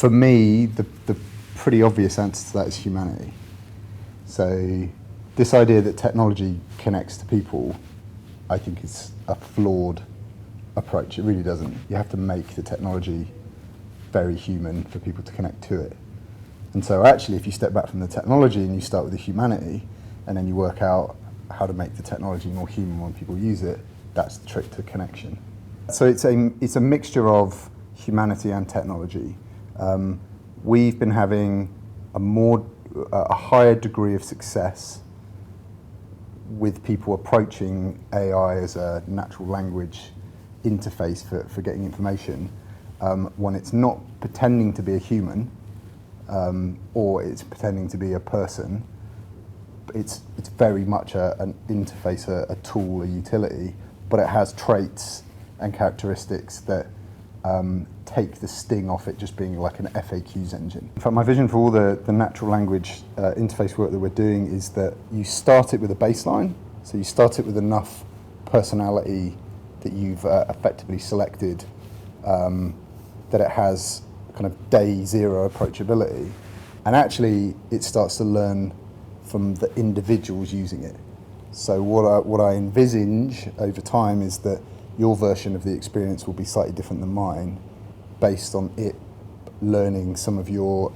For me, the pretty obvious answer to that is humanity. So this idea that technology connects to people, I think is a flawed approach. It really doesn't. You have to make the technology very human for people to connect to it. And so actually, if you step back from the technology and you start with the humanity, and then you work out how to make the technology more human when people use it, that's the trick to connection. So it's a mixture of humanity and technology. We've been having a higher degree of success with people approaching AI as a natural language interface for getting information, when it's not pretending to be a human, or it's pretending to be a person. It's very much an interface, a tool, a utility, but it has traits and characteristics that take the sting off it just being like an FAQs engine. In fact, my vision for all the natural language interface work that we're doing is that you start it with a baseline. So you start it with enough personality that you've effectively selected, that it has kind of day zero approachability. And actually, it starts to learn from the individuals using it. So what I envisage over time is that your version of the experience will be slightly different than mine, based on it learning some of your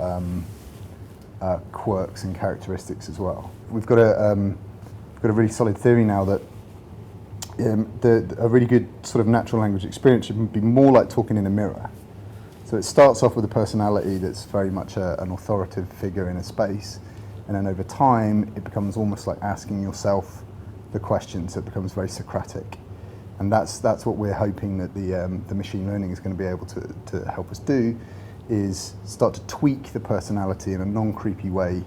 quirks and characteristics as well. We've got a really solid theory now that a really good sort of natural language experience should be more like talking in a mirror. So it starts off with a personality that's very much an authoritative figure in a space, and then over time it becomes almost like asking yourself the question, so it becomes very Socratic. And that's what we're hoping that the machine learning is going to be able to help us do, is start to tweak the personality in a non-creepy way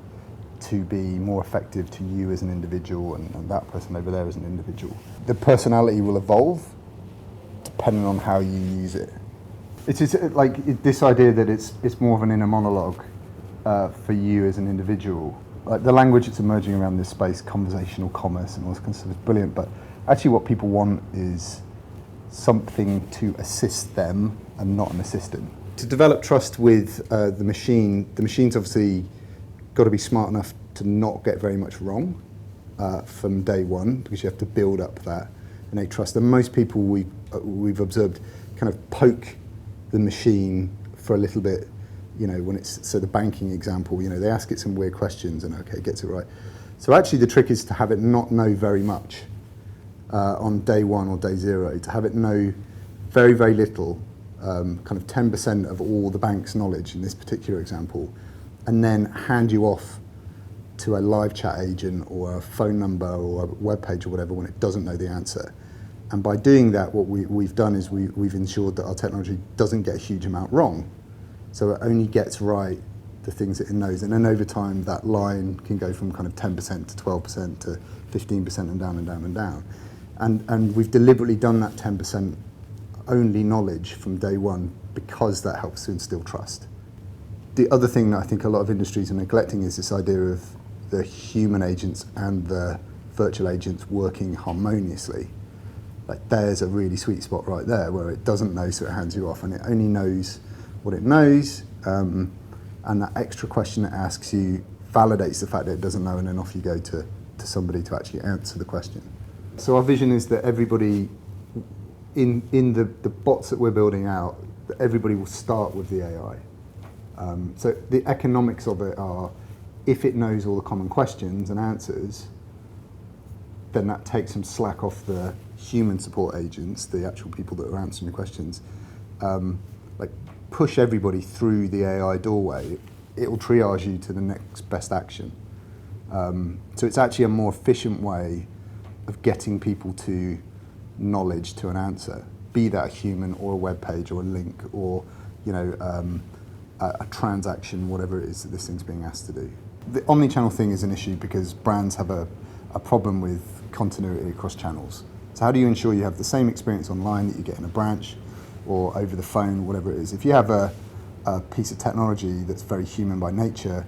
to be more effective to you as an individual and that person over there as an individual. The personality will evolve depending on how you use it. It's just like this idea that it's more of an inner monologue for you as an individual. Like the language that's emerging around this space, conversational commerce and all this kind of stuff, is brilliant, but actually what people want is something to assist them and not an assistant. To develop trust with the machine's obviously got to be smart enough to not get very much wrong from day one, because you have to build up that innate trust. And most people we've observed kind of poke the machine for a little bit, when it's, so the banking example, they ask it some weird questions and okay, it gets it right. So actually the trick is to have it not know very much on day one or day zero, to have it know very, very little, kind of 10% of all the bank's knowledge in this particular example, and then hand you off to a live chat agent or a phone number or a web page or whatever when it doesn't know the answer. And by doing that, what we've done is we've ensured that our technology doesn't get a huge amount wrong. So it only gets right the things that it knows. And then over time, that line can go from kind of 10% to 12% to 15% and down and down and down. And we've deliberately done that 10% only knowledge from day one because that helps to instill trust. The other thing that I think a lot of industries are neglecting is this idea of the human agents and the virtual agents working harmoniously. Like there's a really sweet spot right there where it doesn't know, so it hands you off, and it only knows what it knows, and that extra question it asks you validates the fact that it doesn't know, and then off you go to somebody to actually answer the question. So our vision is that everybody in the bots that we're building out, that everybody will start with the AI. So the economics of it are, if it knows all the common questions and answers, then that takes some slack off the human support agents, the actual people that are answering the questions. Like push everybody through the AI doorway. It will triage you to the next best action. So it's actually a more efficient way of getting people to knowledge, to an answer, be that a human or a web page or a link or a transaction, whatever it is that this thing's being asked to do. The omni-channel thing is an issue because brands have a problem with continuity across channels. So how do you ensure you have the same experience online that you get in a branch or over the phone, whatever it is? If you have a piece of technology that's very human by nature,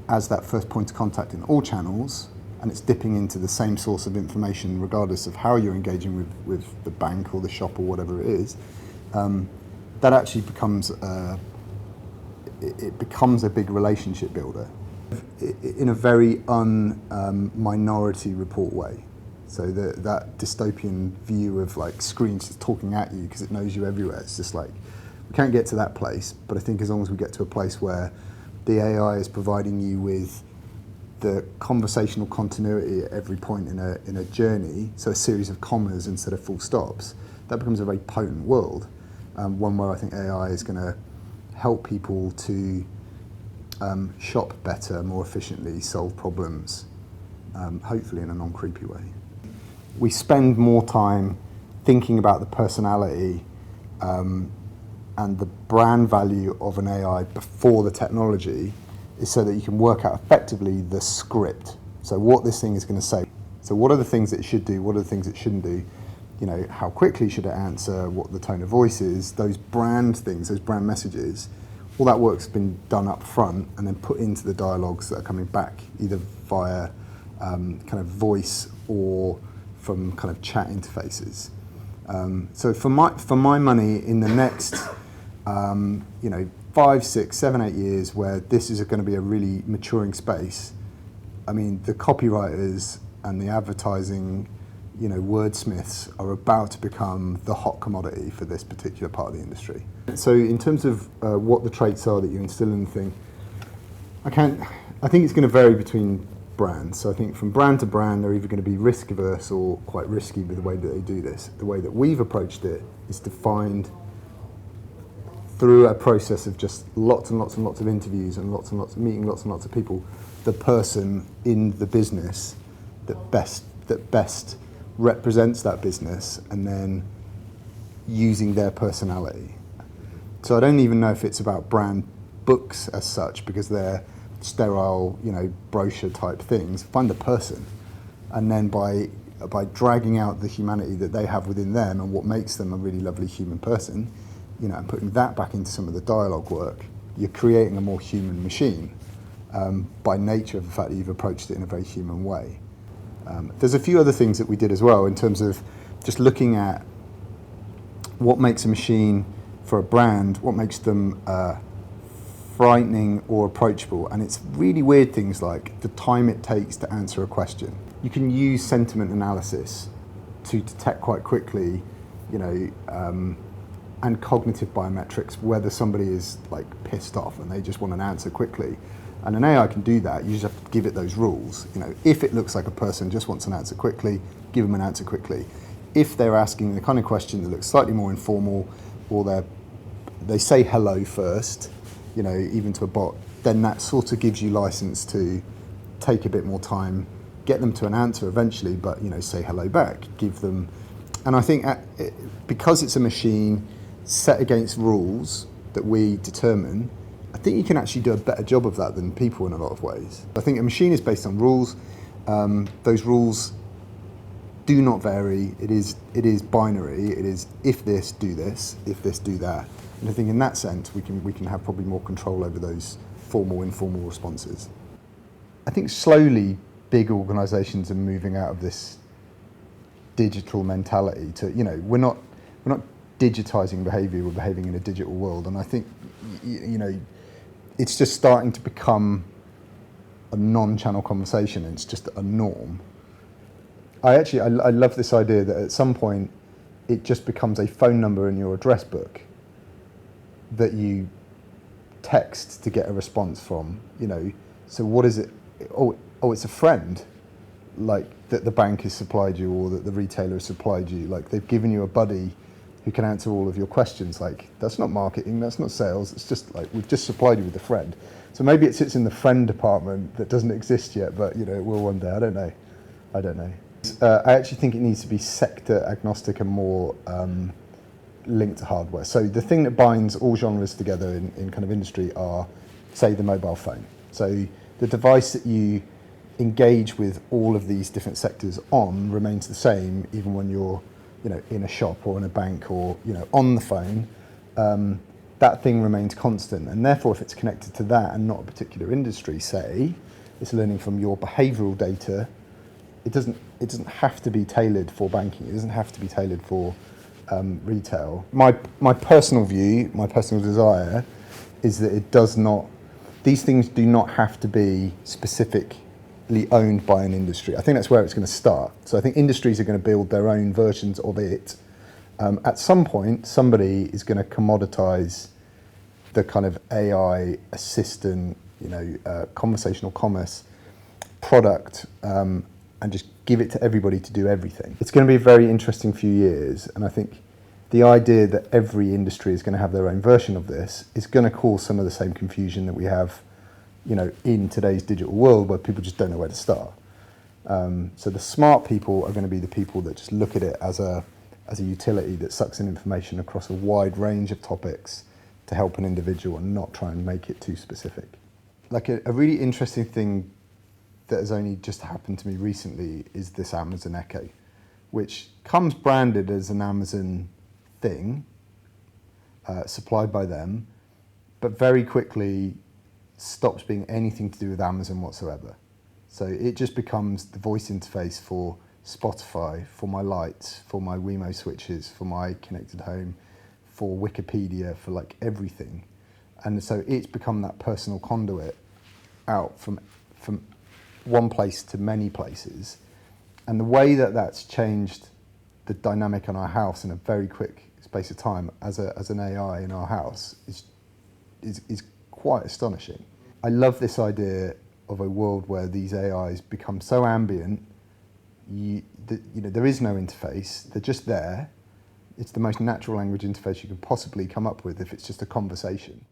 as that first point of contact in all channels, and it's dipping into the same source of information regardless of how you're engaging with the bank or the shop or whatever it is, that actually becomes it becomes a big relationship builder in a very minority report way. So that dystopian view of like screens just talking at you because it knows you everywhere. It's just like, we can't get to that place, but I think as long as we get to a place where the AI is providing you with the conversational continuity at every point in a journey, so a series of commas instead of full stops, that becomes a very potent world. One where I think AI is going to help people to shop better, more efficiently, solve problems, hopefully in a non-creepy way. We spend more time thinking about the personality and the brand value of an AI before the technology, is so that you can work out effectively the script. So what this thing is going to say. So what are the things it should do? What are the things it shouldn't do? You know, how quickly should it answer? What the tone of voice is? Those brand things, those brand messages. All that work's been done up front and then put into the dialogues that are coming back, either via kind of voice or from kind of chat interfaces. So for my money, in the next 5, 6, 7, 8 years, where this is going to be a really maturing space, I mean, the copywriters and the advertising, wordsmiths are about to become the hot commodity for this particular part of the industry. So in terms of what the traits are that you instill in the thing, I think it's going to vary between brands. So I think from brand to brand, they're either going to be risk averse or quite risky with the way that they do this. The way that we've approached it is to find, through a process of just lots and lots and lots of interviews and lots of meeting lots and lots of people, the person in the business that best represents that business, and then using their personality. So I don't even know if it's about brand books as such, because they're sterile, brochure type things. Find the person, and then by dragging out the humanity that they have within them and what makes them a really lovely human person, and putting that back into some of the dialogue work, you're creating a more human machine by nature of the fact that you've approached it in a very human way. There's a few other things that we did as well in terms of just looking at what makes a machine for a brand, what makes them frightening or approachable. And it's really weird things like the time it takes to answer a question. You can use sentiment analysis to detect quite quickly, and cognitive biometrics, whether somebody is like pissed off and they just want an answer quickly. And an AI can do that. You just have to give it those rules. If it looks like a person just wants an answer quickly, give them an answer quickly. If they're asking the kind of question that looks slightly more informal, or they say hello first, even to a bot, then that sort of gives you license to take a bit more time, get them to an answer eventually, but say hello back, give them. And I think because it's a machine set against rules that we determine, I think you can actually do a better job of that than people in a lot of ways. I think a machine is based on rules. Those rules do not vary. It is binary. It is, if this, do this; if this, do that. And I think in that sense, we can have probably more control over those formal, informal responses. I think slowly big organisations are moving out of this digital mentality to, we're not digitising behaviour, we're behaving in a digital world. And I think, it's just starting to become a non-channel conversation, and it's just a norm. I love this idea that at some point it just becomes a phone number in your address book that you text to get a response from, So what is it? Oh, it's a friend, like that the bank has supplied you, or that the retailer has supplied you. Like they've given you a buddy who can answer all of your questions. Like, that's not marketing, that's not sales, it's just like, we've just supplied you with a friend. So maybe it sits in the friend department that doesn't exist yet, but it will one day, I don't know. I actually think it needs to be sector agnostic and more linked to hardware. So the thing that binds all genres together in kind of industry are, say, the mobile phone. So the device that you engage with all of these different sectors on remains the same, even when you're in a shop or in a bank or, on the phone. That thing remains constant. And therefore, if it's connected to that and not a particular industry, say, it's learning from your behavioral data, it doesn't have to be tailored for banking. It doesn't have to be tailored for retail. My personal view, my personal desire is that it does not, these things do not have to be specifically owned by an industry. I think that's where it's going to start. So I think industries are going to build their own versions of it. At some point, somebody is going to commoditize the kind of AI assistant, conversational commerce product, and just give it to everybody to do everything. It's going to be a very interesting few years, and I think the idea that every industry is going to have their own version of this is going to cause some of the same confusion that we have, in today's digital world, where people just don't know where to start. So the smart people are going to be the people that just look at it as a utility that sucks in information across a wide range of topics to help an individual and not try and make it too specific. Like a really interesting thing that has only just happened to me recently is this Amazon Echo, which comes branded as an Amazon thing, supplied by them, but very quickly stops being anything to do with Amazon whatsoever. So it just becomes the voice interface for Spotify, for my lights, for my Wemo switches, for my connected home, for Wikipedia, for like everything. And so it's become that personal conduit out from one place to many places. And the way that that's changed the dynamic in our house in a very quick space of time as an AI in our house is quite astonishing. I love this idea of a world where these AIs become so ambient, there is no interface, they're just there. It's the most natural language interface you can possibly come up with if it's just a conversation.